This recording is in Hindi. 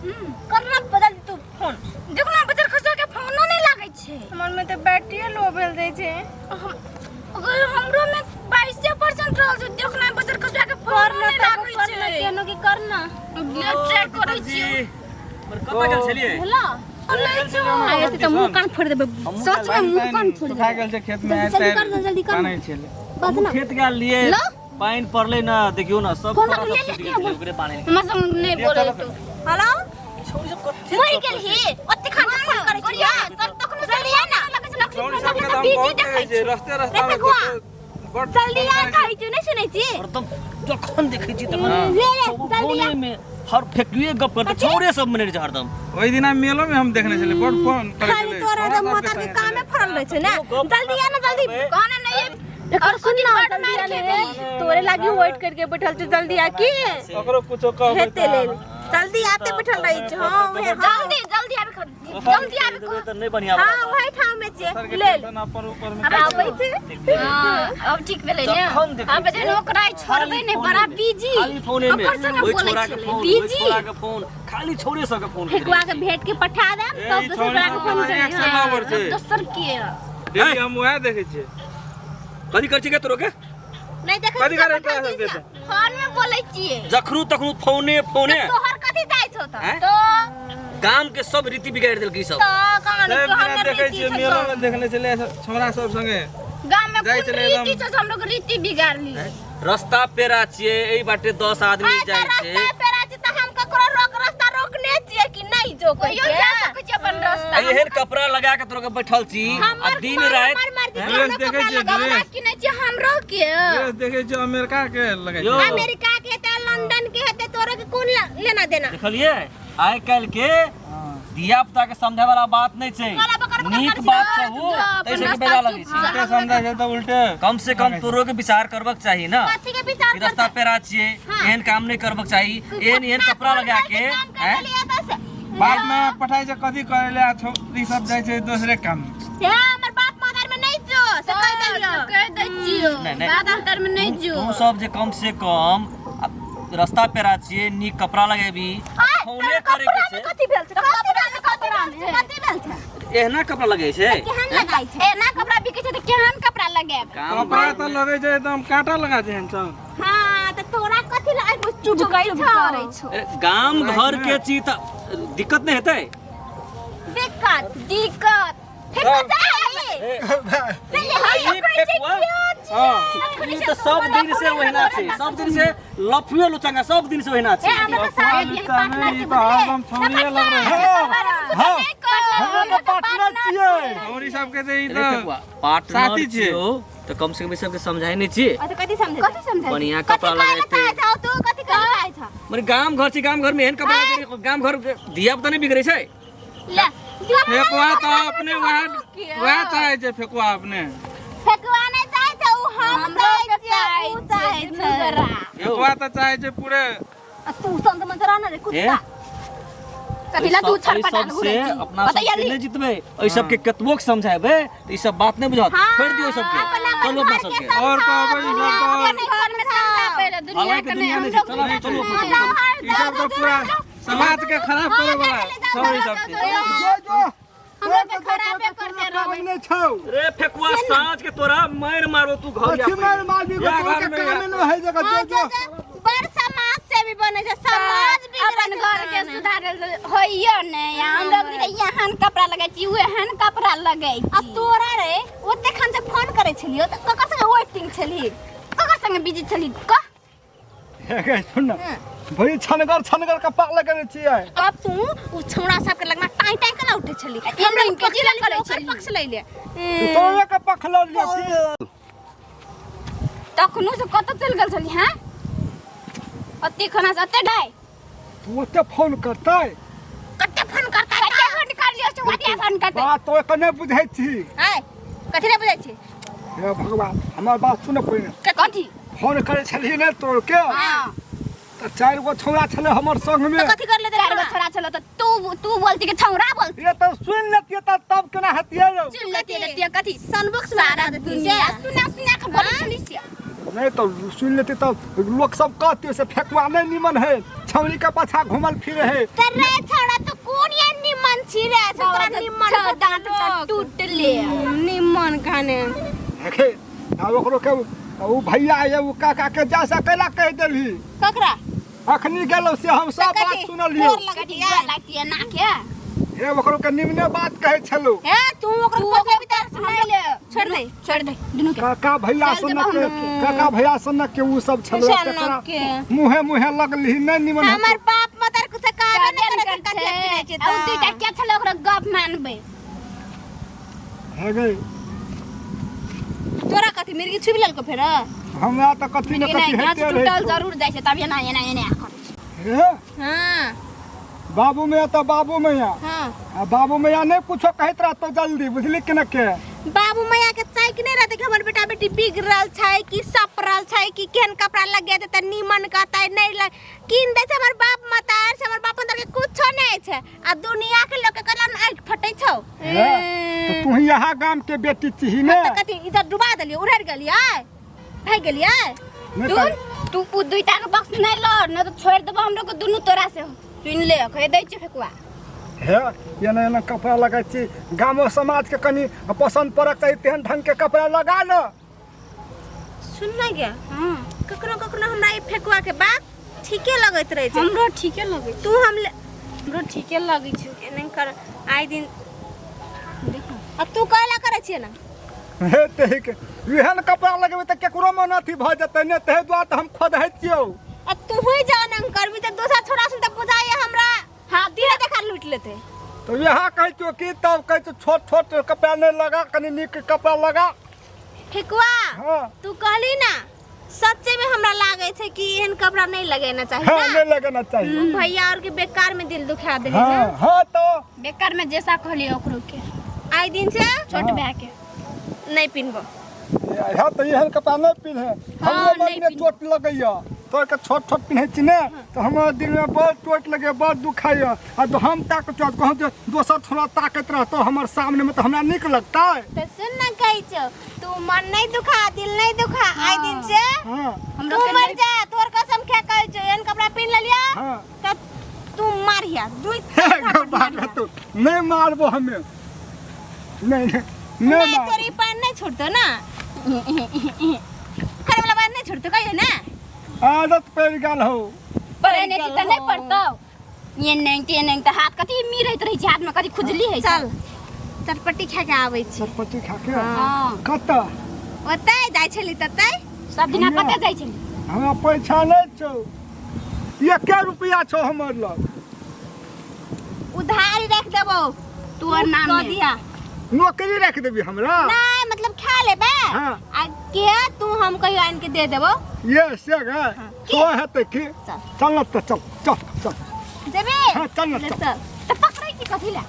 करना बदल तू फोन देखो ना बजर खसा के फोनो नहीं लागै छै हमर में तो बैटरी लो भेल दै छै अगर हमरो में 22% रहल छै देखो ना बजर खसा के फोन नहीं लागै छै केनो की करना ट्रैक करै छी पर कब गेल छलिए हेलो आए त मुंह कान फोड़ देबे सच में मुंह कान फोड़ देबे खा गेल छै खेत में जल्दी कर नहीं छले बस ना खेत गेल लिए पानी पड़ले ना देखियो ना सब फोन पूरा ले सब ले छूट गेल पानी हम संग नहीं बोले तू हेलो छोड़ी सब कथि मर गेल ही ओते खाना फोन करै छियै तर तखनो जल्दी आ ना लगै छै छोड़ी लक्ष्मी सब के बिजी दाम देखै छै रास्ते रास्ता बड़ जल्दी आ खाइ छी नहीं सुनै छी और तुम जखन देखै छी तखन ले जल्दी आ फोने में हर फेकुए गप करते छोरे सब मने छै हरदम ओइ दिना मेलो में हम देखने छले बड़ फोन करे खाली छले तोरा त माता के कामे फरल रहै छै ना जल्दी आ ना जल्दी कहना नहीं और सुन ना जल्दी आ ले तोरे लागी वेट करके बैठल छी जल्दी आ की ओकरो कुछो कहबै हेते ले जल्दी आते बैठल रही छ हां जल्दी जल्दी आबे जल्दी आबे तो नहीं बढ़िया हां वही ठाम में छे ले ऊपर ऊपर में अब आबै छै हां अब ठीक भेलै ने अब जे ओकरा छोड़बै ने बड़ा बिजी खाली फोने में ओइ छोरा के फोन ओइ छोरा के फोन खाली छोरे सब के फोन फेकुआ के भेट के पठा दे तब दूसरा के फोन करी दोसर के डेली हम वह देखे छियै कथि कर छी के तोरो के नहीं देखे कथि करे पैसा देता फोन में बोलै छियै जखरू तखरू फोने फोने तोहर कथि जाय छौ हैं? तो गाम के सब रीति बिगाड़ देल की सब कहानी सब तो दिना हमर देखे छियै मेलो में देखने छले छोरा सब संगे गांव में जाय कोन छलै रीति एकदम। छै हम लोग रीति बिगाड़ ली रास्ता पेरा छिए एई बाटे 10 आदमी जाय छै रास्ता पेरा छै त हम ककरो रास्ता रोकने छियै कि नहीं जो कहियो जा सकै छी अपन रास्ता एहन कपड़ा लगा के तोरा के बैठल छी आ दिन रात ड्रेस देखे छियै ड्रेस कि नहीं छै हमरो के ड्रेस देखे छियै अमेरिका के लगे यो। छै अमेरिका के हेतै लंदन के हेतै तोरा के कोन लेना देना देखलिए आइ काल के दिया पुता के समझे वाला बात नहीं छै नीक बात कहू तैसे के बेजा लगी छी उल्टे समझै छै त उल्टे कम से कम तोरो के विचार करबक चाही ना कथि के विचार कि रास्ता पेरा छिए एहन काम नहीं करबक चाही एहन कपड़ा लगा के हैं बाद में पठाई छै कथि करे ले छोरी सब जाय छै दूसरे काम हे हमर बाप मदर में नहीं जो से कह दै छियो बात अंतर में नहीं जो तू सब जे कम से कम रास्ता पेरा छिए नीक कपड़ा लगेबी फोने करे के छै कथि भेल छै कथि भेल छै एहना कपड़ा लगे छै केहन लगाई छै एना कपड़ा बिकै छै त केहन कपड़ा लगाएब कपड़ा त लगे छै एकदम काटा लगा छै सब हां त तोरा कथि लाग चुप करै छौ गाम घर के चीज त दिक्कत नहीं हेतै दिक्कत ठीक ई त सब दिन से ओहिना छै सब दिन से लफुए लुचंगा सब दिन से ओहिना छै हरदम छौड़िए लग रहे हां हम पार्टनर छियै छौरी सब के ई अरे त पार्टनर साथी छियै। छियै तो कम से कम सब के समझाई नहीं छियै कथि समझै बढ़िया कपड़ा लगाते तू कथि कहै छ माने गाम घर छी गाम घर में एहन कपड़ा लगे गाम घर दिया पता नहीं बिगड़े छै ले फेकुआ त अपने वह चाहे छै फेकुआ अपने फेकवा नहीं चाहे छै उ हम चाहे छै फेकुआ त चाहे छै पूरे तू संत मंजरा ना रे कुत्ता कथि ला तू छटपटा से अपना सब के नहीं जितबे ओइ सब के कतबो के समझाबे त ई सब बात नहीं बुझत छोड़ दियो सब के चलो अपना सब के और कहबै ई सब तो हालांकि दुनिया में चलो चलो ई सब तो पूरा समाज के खराब करे वाला छौरी सब के हम के खराबे करते रहबै रे फेकुआ साँझ के तोरा मार मारो तू घर बड़ समाज से भी बने छै समाज भी अपन घर के सुधारल होइयो ने हम लोग यहां कपड़ा लगाई छी ओहन कपड़ा लगाई छी अब तोरा रे ओते खान से फोन करे छलियो त ककर संगे वेटिंग छली ककर संगे बिजी छली क सुन भई छनगर कपड़ा लगाने छियै अब तू उ छौड़ा सब के लगमा टाई टाई कला उठे छली हमरा इनके जिला करे छली पक्ष ले ले तोरे के पखल लिया तखनु से कत चल गेल छली हां अति खाना से अते डाय तू ओते फोन करतै कते फोन करता कते फोन कर लियो से वटिया फोन करते बात तो कने बुझै छी है कथि ने बुझै छी हे भगवान हमर बात सुन पहिने कथि फोन करे छली ने तोर के हां त चार गो छौड़ा छले हमर संग में तो कथि कर ले चार गो छोरा छलो त तू बोलती के छौरा बोल ये तो सुन लेतिए त तब केना हतिए रो सुन लेती कथि सनबुक सारा दुनिया सुना के बोल छली से नहीं तो सुन लेते तो लोग सब कहते से फेंकवा नहीं निमन है छौरी के पाछा घूमल फिरे है रे छोड़ा तो कौन ये निमन छी रे तोरा निमन को दांत टूट ले निमन खाने देखे अब ओकरो के उ भैया है उ काका के जा सकेला कह देली ककरा अखनी गेलो से हम सब बात सुनलियो लगती है ना क्या हे ओकरो के निमने बात कहे छलो ए तू ओकरा भी तार सुनाई ले छोड़ दे दुनु के काका भैया सन के उ सब छलो मुहे मुहे लगली नहीं निमन हमर बाप मदर कुछ कहबे नहीं करे कते छै आ दुईटा के छलो ओकरा गप मानबे हे गई तोरा कथि मिर्गी छुबि लेलको फेर हमरा त कथि न कथि हेते रहे टूटल जरूर जाय छै तब एना हे हां बाबू में तो बाबू मैया हां बाबू मैया नहीं कुछो कहत रह तो जल्दी बुझली कि न के बाबू मैया के चाय कि नहीं रहते कि हमर बेटा बेटी बिगड़ल छै कि सपरल छै कि केहन कपड़ा लगे दे त निमन कहतै नहीं लग किन दे छै हमर बाप मतार छै हमर बाप अंदर के कुछो नहीं छै आ दुनिया के लोग के कहलन आंख फटै छौ तो तू यहाँ गांव के बेटी छी ने त कथि इधर डुबा देलियै उड़र गेलियै भाग गेलियै तू उ दुईटा के बक्स नहीं ल न तो छोड़ देबो हमरो के दुनु तोरा से सुन ले कह दै छै फेकुआ हे एना कपड़ा लगा छी गांव समाज के कनी पसंद पड़क चाहिए तेहन ढंग के कपड़ा लगा न सुन ना गया ककरो ककरो हमरा ई फेकुआ के बात ठीके लगैत रहे छै हमरो ठीके लगे तू हमरो ठीके लगे छै एने कर आइ दिन देखो आ तू कहला करे छिए ना हे तेह के एहन कपड़ा लगेबे त केकरो मन अथी भ जतै ने तेह दुआ त हम खोद हैतियौ आ तू होई जान करबी त दोसर छोरा सुन त बुझाई हमरा हाथ दिए देखा लूट लेते तो यहाँ कहतो कि तब कहतो छोट छोट कपड़ा नहीं लगा कनी नीक कपड़ा लगा फेकुआ हां तू कहली ना सच्चे में हमरा लागे छै कि एहन कपड़ा नहीं लगाना चाहिए हां नहीं लगाना चाहिए भैया और के बेकार में दिल दुखा देली हां हां तो बेकार में जैसा कहली ओकरो के आई दिन से छोट बे के नहीं पिनबो यहाँ तो एहन कपड़ा नहीं पिन्हे हमरो मन में चोट लगैया तो के छोट छोट पिन्हे छी ने तो हमर दिल में बड़ चोट लगे बड़ दुखाइया आ तो हम ताक चोट कहूं जे दोसर थोड़ा ताकत रह तो हमर सामने में तो हमरा नीक लगता है तो सुन ना कहि छ तू मन नहीं दुखा दिल नहीं दुखा आई दिन से हां तू मर जा तोर कसम खे कहि छ एहन कपड़ा पिन ले लिया हां त तू मारिया दुई बात तो नहीं मारबो हमें नहीं नहीं तेरी पान नहीं छोड़तो ना करे वाला बात नहीं छोड़तो कहियो ना आदत पड़ गेल हो परे ने त नहीं पड़तो ये नहीं ते नहीं त हाथ कथि मिरैत रही छै हाथ में कथि खुजली है चल चटपटी खा के आबै छी चटपटी खा के हां कत ओतै जाय छली ततै सब दिना कते जाय छै हमरा पैसा नहीं छौ 1 रुपया छौ हमर लग उधारी रख देबो तोर नाम में दिया नौकरी रख देबी हमरा नहीं मतलब खा लेबे हां आ के तू हम कहियो आन के दे देबो ये से गे सो हेतै की चल न त चल चल चल देबे हां चल न चल त पकड़ै की कथि ला